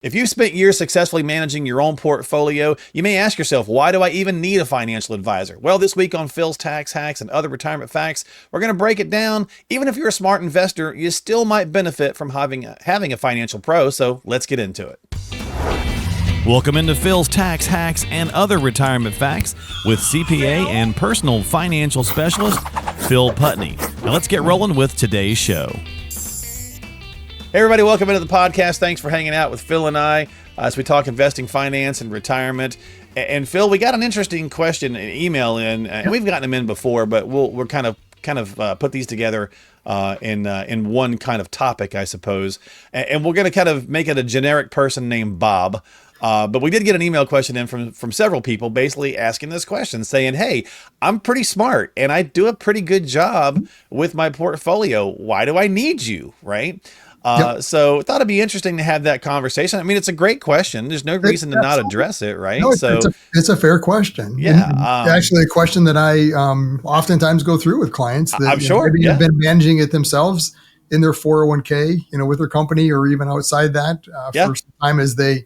If you've spent years successfully managing your own portfolio, you may ask yourself, why do I even need a financial advisor? Well, this week on Phil's Tax Hacks and Other Retirement Facts, we're going to break it down. Even if you're a smart investor, you still might benefit from having a financial pro, so let's get into it. Welcome into Phil's Tax Hacks and Other Retirement Facts with CPA and personal financial specialist, Phil Putney. Now let's get rolling with today's show. Hey everybody, welcome into the podcast. Thanks for hanging out with Phil and I as we talk investing, finance, and retirement. And Phil, we got an interesting question, an email in, and we've gotten them in before, but we're kind of put these together in one kind of topic, I suppose. And we're going to kind of make it a generic person named Bob. But we did get an email question in from several people basically asking this question, saying, hey, I'm pretty smart and I do a pretty good job with my portfolio. Why do I need you? Right? So I thought it'd be interesting to have that conversation. I mean, it's a great question. There's no reason to not address it, right? No, it's a fair question. Yeah. Actually, a question that I oftentimes go through with clients that I'm sure maybe have been managing it themselves in their 401k, with their company or even outside that for some time as they,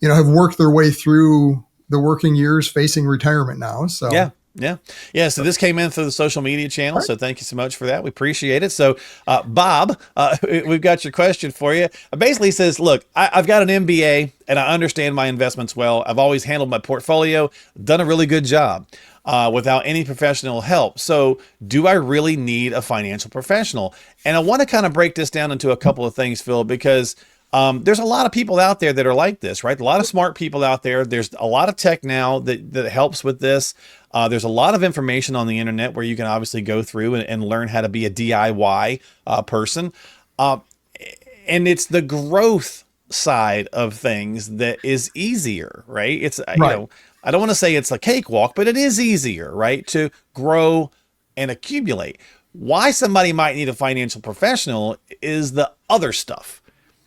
have worked their way through the working years facing retirement now. So Yeah. So this came in through the social media channel. So thank you so much for that. We appreciate it. So Bob, we've got your question for you. It basically says, look, I've got an MBA and I understand my investments well. I've always handled my portfolio, done a really good job without any professional help. So do I really need a financial professional? And I want to kind of break this down into a couple of things, Phil, because there's a lot of people out there that are like this, right? A lot of smart people out there. There's a lot of tech now that helps with this. There's a lot of information on the internet where you can obviously go through and learn how to be a DIY person. And it's the growth side of things that is easier, right? It's, I don't want to say it's a cakewalk, but it is easier, right? To grow and accumulate. Why somebody might need a financial professional is the other stuff.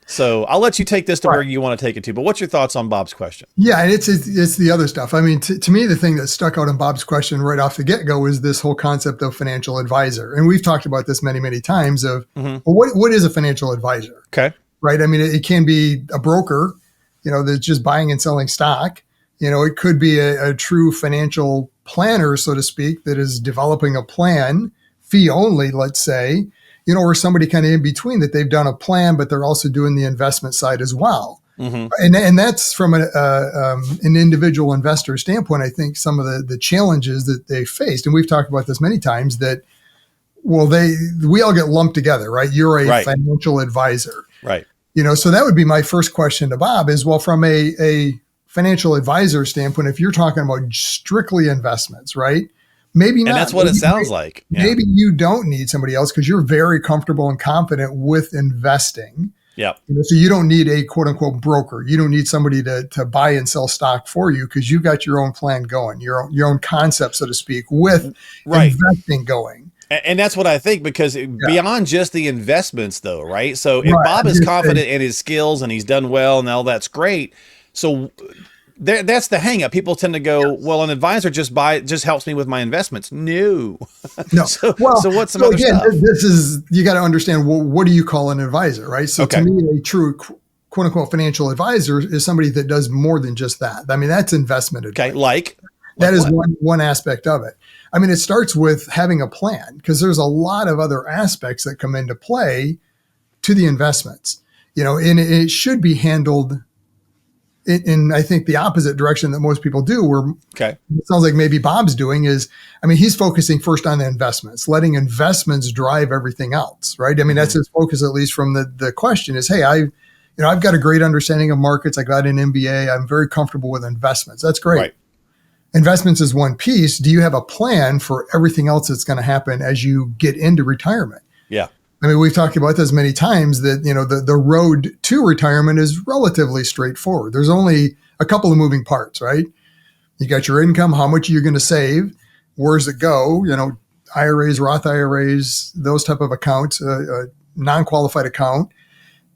So I'll let you take this to where you want to take it to, but what's your thoughts on Bob's question? Yeah, and it's the other stuff. I mean, to me, the thing that stuck out in Bob's question right off the get-go is this whole concept of financial advisor. And we've talked about this many, many times of, well, what is a financial advisor? Okay. Right? I mean, it can be a broker, that's just buying and selling stock. It could be a true financial planner, so to speak, that is developing a plan, fee only, let's say, or somebody kind of in between that they've done a plan, but they're also doing the investment side as well. And that's from an individual investor standpoint, I think some of the challenges that they faced, and we've talked about this many times, that, well, we all get lumped together, right? You're a financial advisor. Right. So that would be my first question to Bob is, well, from a financial advisor standpoint, if you're talking about strictly investments, right? Maybe not. And that's what it sounds like. Yeah. Maybe you don't need somebody else because you're very comfortable and confident with investing. Yeah. So you don't need a quote unquote broker. You don't need somebody to buy and sell stock for you because you've got your own plan going, your own concept, so to speak, with investing going. And that's what I think, because beyond just the investments though, right? So if Bob is confident in his skills and he's done well and all that's great. So that's the hang up. People tend to go, well, an advisor just helps me with my investments. No. So what's some other stuff? This is, you got to understand, what do you call an advisor, right? So to me, a true quote unquote financial advisor is somebody that does more than just that. I mean, that's investment advice. Okay. That is one aspect of it. I mean, it starts with having a plan because there's a lot of other aspects that come into play to the investments, and it should be handled in I think the opposite direction that most people do, where it sounds like maybe Bob's doing is, I mean, he's focusing first on the investments, letting investments drive everything else, right? I mean, that's his focus, at least from the question is, hey, I've got a great understanding of markets. I got an MBA. I'm very comfortable with investments. That's great. Right. Investments is one piece. Do you have a plan for everything else that's going to happen as you get into retirement? Yeah. I mean, we've talked about this many times that, the road to retirement is relatively straightforward. There's only a couple of moving parts, right? You got your income, how much are you going to save? Where's it go? IRAs, Roth IRAs, those type of accounts, non-qualified account,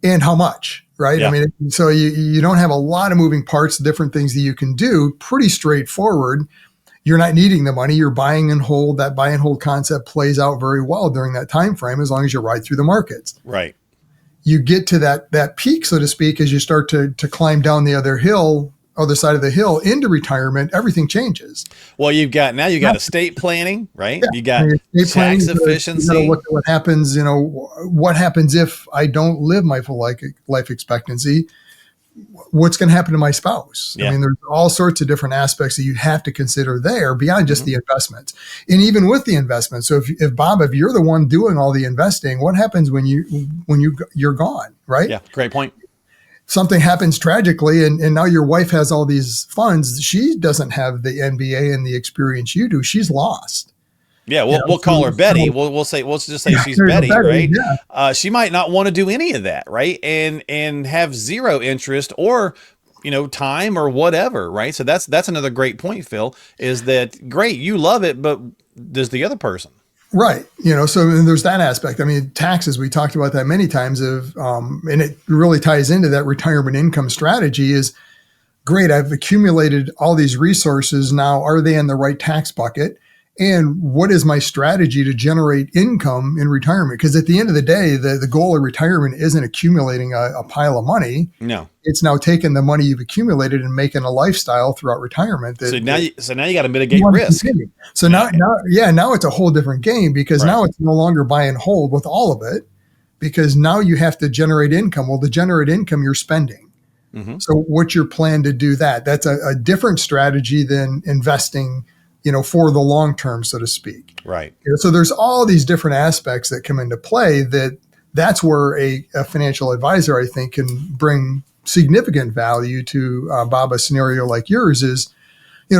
and how much, right? Yeah. I mean, so you don't have a lot of moving parts, different things that you can do, pretty straightforward. You're not needing the money. You're buying and hold. That buy and hold concept plays out very well during that time frame as long as you ride through the markets. Right. you get to that peak, so to speak, as you start to climb down the other side of the hill into retirement, everything changes. Well, you got estate planning, right? Yeah. You got Estate planning, tax you gotta efficiency. look at what happens, what happens if I don't live my full life expectancy? What's going to happen to my spouse? Yeah. I mean, there's all sorts of different aspects that you have to consider there beyond just Mm-hmm. the investment. And even with the investment. So if Bob, if you're the one doing all the investing, what happens when you're gone, right? Yeah, great point. Something happens tragically and now your wife has all these funds. She doesn't have the MBA and the experience you do. She's lost. Yeah, we'll call her Betty. We'll just say she's Betty, right? Yeah. She might not want to do any of that, right? And have zero interest or time or whatever, right? So that's another great point, Phil, is that great, you love it, but does the other person? Right. So there's that aspect. I mean, taxes, we talked about that many times and it really ties into that retirement income strategy is great. I've accumulated all these resources. Now, are they in the right tax bucket? And what is my strategy to generate income in retirement? Because at the end of the day, the goal of retirement isn't accumulating a pile of money. No. It's now taking the money you've accumulated and making a lifestyle throughout retirement. So now you got to mitigate risk. So now it's a whole different game because now it's no longer buy and hold with all of it because now you have to generate income. Well, to generate income, you're spending. Mm-hmm. So what's your plan to do that? That's a different strategy than investing for the long term, so to speak. Right. So there's all these different aspects that come into play that's where a financial advisor, I think, can bring significant value to Bob. A scenario like yours is,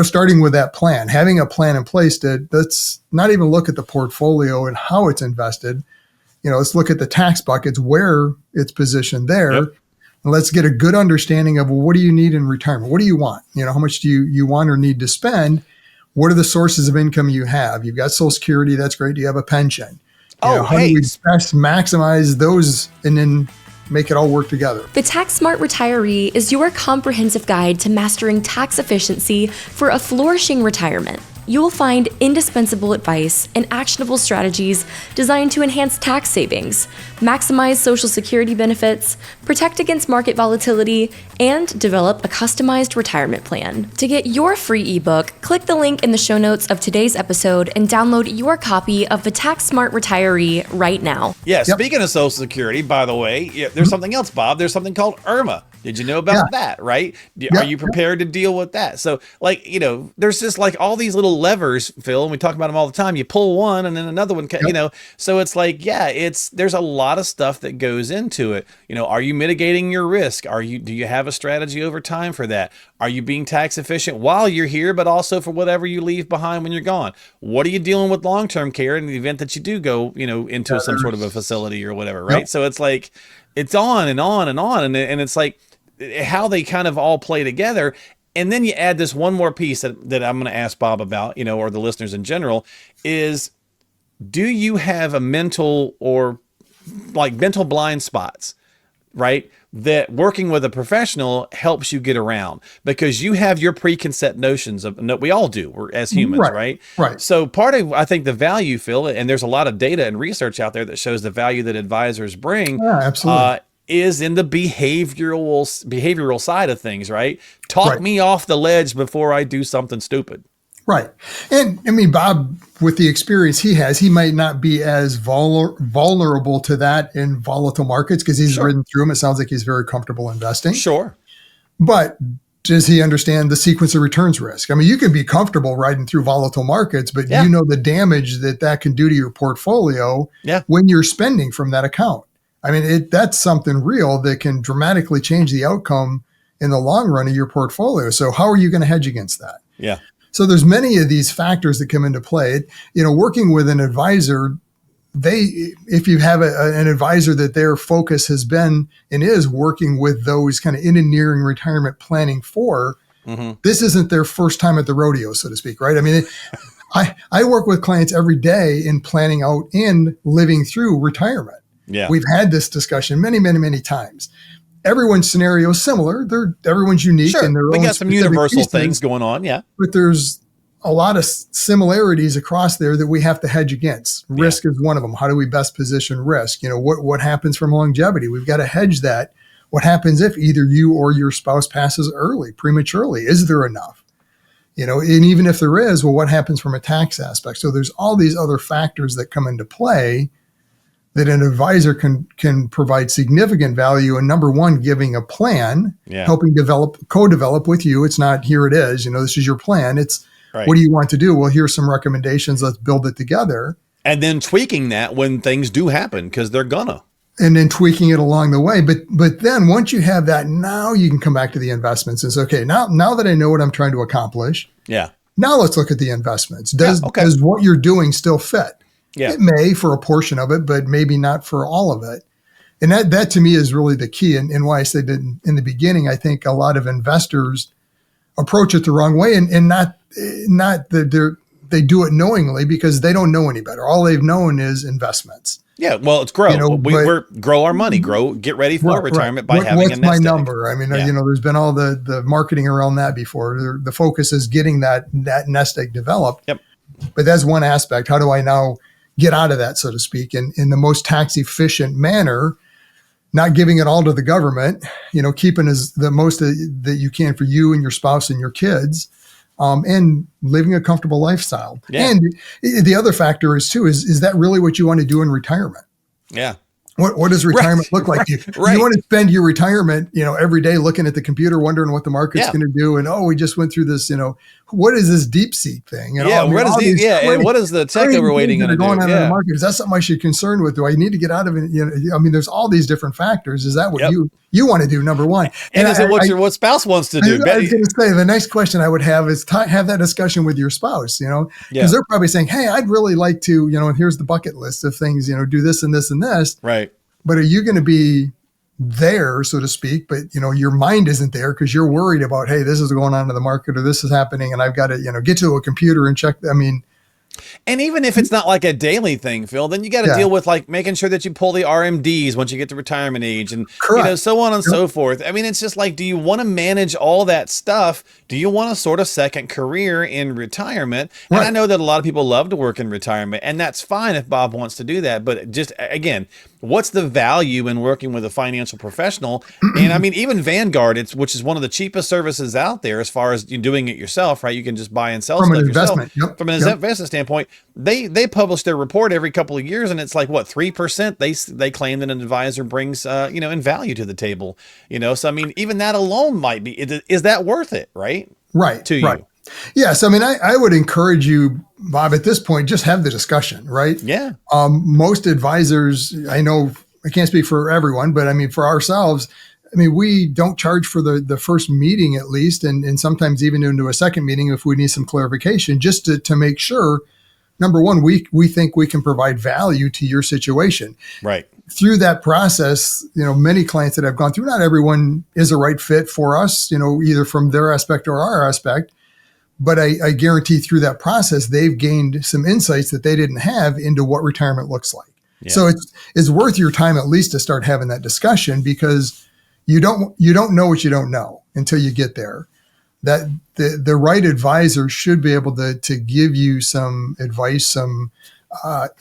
starting with that plan, having a plan in place let's not even look at the portfolio and how it's invested. Let's look at the tax buckets, where it's positioned there. Yep. And let's get a good understanding of, well, what do you need in retirement? What do you want? How much do you want or need to spend? What are the sources of income you have? You've got Social Security. That's great. Do you have a pension? How do we best maximize those and then make it all work together? The Tax Smart Retiree is your comprehensive guide to mastering tax efficiency for a flourishing retirement. You will find indispensable advice and actionable strategies designed to enhance tax savings, maximize Social Security benefits, protect against market volatility, and develop a customized retirement plan. To get your free ebook, click the link in the show notes of today's episode and download your copy of the Tax Smart Retiree right now. Yeah, speaking of Social Security, by the way, there's something else, Bob. There's something called IRMA. Did you know about that, right? Are you prepared to deal with that? So, there's just all these little levers, Phil, and we talk about them all the time. You pull one and then another one, so it's there's a lot of stuff that goes into it. Are you mitigating your risk? Do you have a strategy over time for that? Are you being tax efficient while you're here, but also for whatever you leave behind when you're gone? What are you dealing with long-term care in the event that you do go, into some sort of a facility or whatever, right? Yep. So it's on and on and on. And it's how they kind of all play together. And then you add this one more piece that I'm going to ask Bob about, or the listeners in general, is do you have a mental blind spots, right? That working with a professional helps you get around because you have your preconceived notions of, we all do, we're as humans, right? Right. So part of, I think, the value, Phil, and there's a lot of data and research out there that shows the value that advisors bring. Yeah, absolutely. Is in the behavioral side of things, right? Talk me off the ledge before I do something stupid. Right. And I mean, Bob, with the experience he has, he might not be as vulnerable to that in volatile markets because he's ridden through them. It sounds like he's very comfortable investing. Sure. But does he understand the sequence of returns risk? I mean, you can be comfortable riding through volatile markets, but you know the damage that can do to your portfolio when you're spending from that account. I mean, that's something real that can dramatically change the outcome in the long run of your portfolio. So how are you going to hedge against that? Yeah. So there's many of these factors that come into play. Working with an advisor, if you have an advisor that their focus has been and is working with those kind of in and nearing retirement planning this isn't their first time at the rodeo, so to speak, right? I mean, I work with clients every day in planning out and living through retirement. Yeah. We've had this discussion many, many, many times. Everyone's scenario is similar. Everyone's unique. Sure. In their we own got some universal pieces, things going on. Yeah. But there's a lot of similarities across there that we have to hedge against. Risk is one of them. How do we best position risk? What happens from longevity? We've got to hedge that. What happens if either you or your spouse passes prematurely? Is there enough? And even if there is, well, what happens from a tax aspect? So there's all these other factors that come into play that an advisor can provide significant value. And number one, giving a plan, helping co-develop with you. It's not, here it is, this is your plan. It's, what do you want to do? Well, here's some recommendations. Let's build it together. And then tweaking that when things do happen, because they're gonna. And then tweaking it along the way. But then once you have that, now you can come back to the investments and say, okay, now that I know what I'm trying to accomplish, now let's look at the investments. Does what you're doing still fit? Yeah. It may for a portion of it, but maybe not for all of it. And that to me is really the key. And why I said that in the beginning, I think a lot of investors approach it the wrong way and not that they do it knowingly because they don't know any better. All they've known is investments. Yeah, well, it's grow. We're grow our money, get ready for retirement by having a nest egg. What's my number? I mean, there's been all the marketing around that before. The focus is getting that nest egg developed. Yep. But that's one aspect. How do I now get out of that, so to speak, in the most tax efficient manner, not giving it all to the government, keeping as the most that you can for you and your spouse and your kids, and living a comfortable lifestyle. Yeah. And the other factor is that really what you want to do in retirement? Yeah. What does retirement look like to you? You want to spend your retirement, every day looking at the computer, wondering what the market's going to do. And, we just went through this, what is this DeepSeek thing? And what is the tech overweighting going to do? Going on in the market? Is that something I should be concerned with? Do I need to get out of it? There's all these different factors. Is that what you want to do? Number one. And is it what spouse wants to do? I was going to say, the next question I would have is have that discussion with your spouse, because they're probably saying, hey, I'd really like to, and here's the bucket list of things, do this and this and this. Right. But are you going to be there, so to speak? But, your mind isn't there because you're worried about, hey, this is going on in the market or this is happening and I've got to, get to a computer and check. And even if it's not like a daily thing, Phil, then you got to deal with making sure that you pull the RMDs once you get to retirement age and so on and so forth. It's just do you want to manage all that stuff? Do you want a sort of second career in retirement? And I know that a lot of people love to work in retirement, and that's fine if Bob wants to do that. But just again, what's the value in working with a financial professional? And even Vanguard, which is one of the cheapest services out there as far as you doing it yourself, right? You can just buy and sell stuff yourself. From an investment standpoint, they publish their report every couple of years, and it's 3% they claim that an advisor brings in value to the table. So even that alone might be, is that worth it, right? Right. To you. Yes. I would encourage you, Bob, at this point, just have the discussion, right? Yeah. Most advisors, I know I can't speak for everyone, but for ourselves, we don't charge for the first meeting at least, and sometimes even into a second meeting if we need some clarification, just to make sure, number one, we think we can provide value to your situation. Right. Through that process, many clients that I've gone through, not everyone is a right fit for us, either from their aspect or our aspect. But I guarantee through that process, they've gained some insights that they didn't have into what retirement looks like. Yeah. So it's worth your time at least to start having that discussion, because you don't know what you don't know until you get there. That the right advisor should be able to give you some advice, some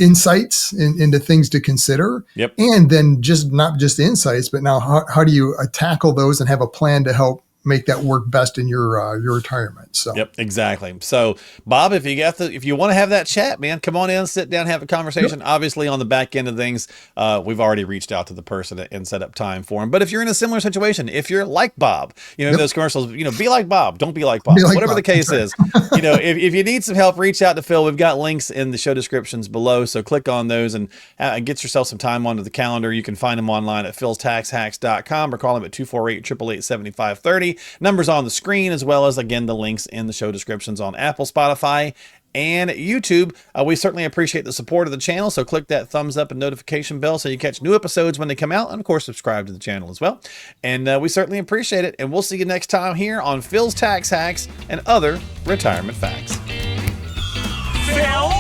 insights into things to consider. Yep. And then not just insights, but now how do you tackle those and have a plan to help make that work best in your retirement. So yep, exactly. So Bob, if you want to have that chat, man, come on in, sit down, have a conversation. Yep. Obviously on the back end of things, we've already reached out to the person and set up time for him. But if you're in a similar situation, if you're like Bob, those commercials, be like Bob, don't be like Bob, whatever the case is, if you need some help, reach out to Phil. We've got links in the show descriptions below. So click on those and get yourself some time onto the calendar. You can find him online at philstaxhacks.com or call him at 248-888-7530. Numbers on the screen, as well as, again, the links in the show descriptions on Apple, Spotify, and YouTube. We certainly appreciate the support of the channel, so click that thumbs up and notification bell so you catch new episodes when they come out, and of course subscribe to the channel as well. And we certainly appreciate it, and we'll see you next time here on Phil's Tax Hacks and other retirement facts. Phil?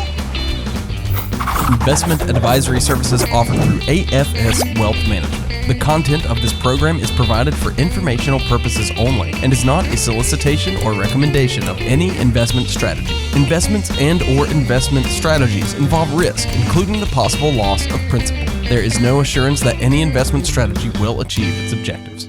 investment advisory services offered through AFS Wealth Management. The content of this program is provided for informational purposes only and is not a solicitation or recommendation of any investment strategy. Investments and/or investment strategies involve risk, including the possible loss of principal. There is no assurance that any investment strategy will achieve its objectives.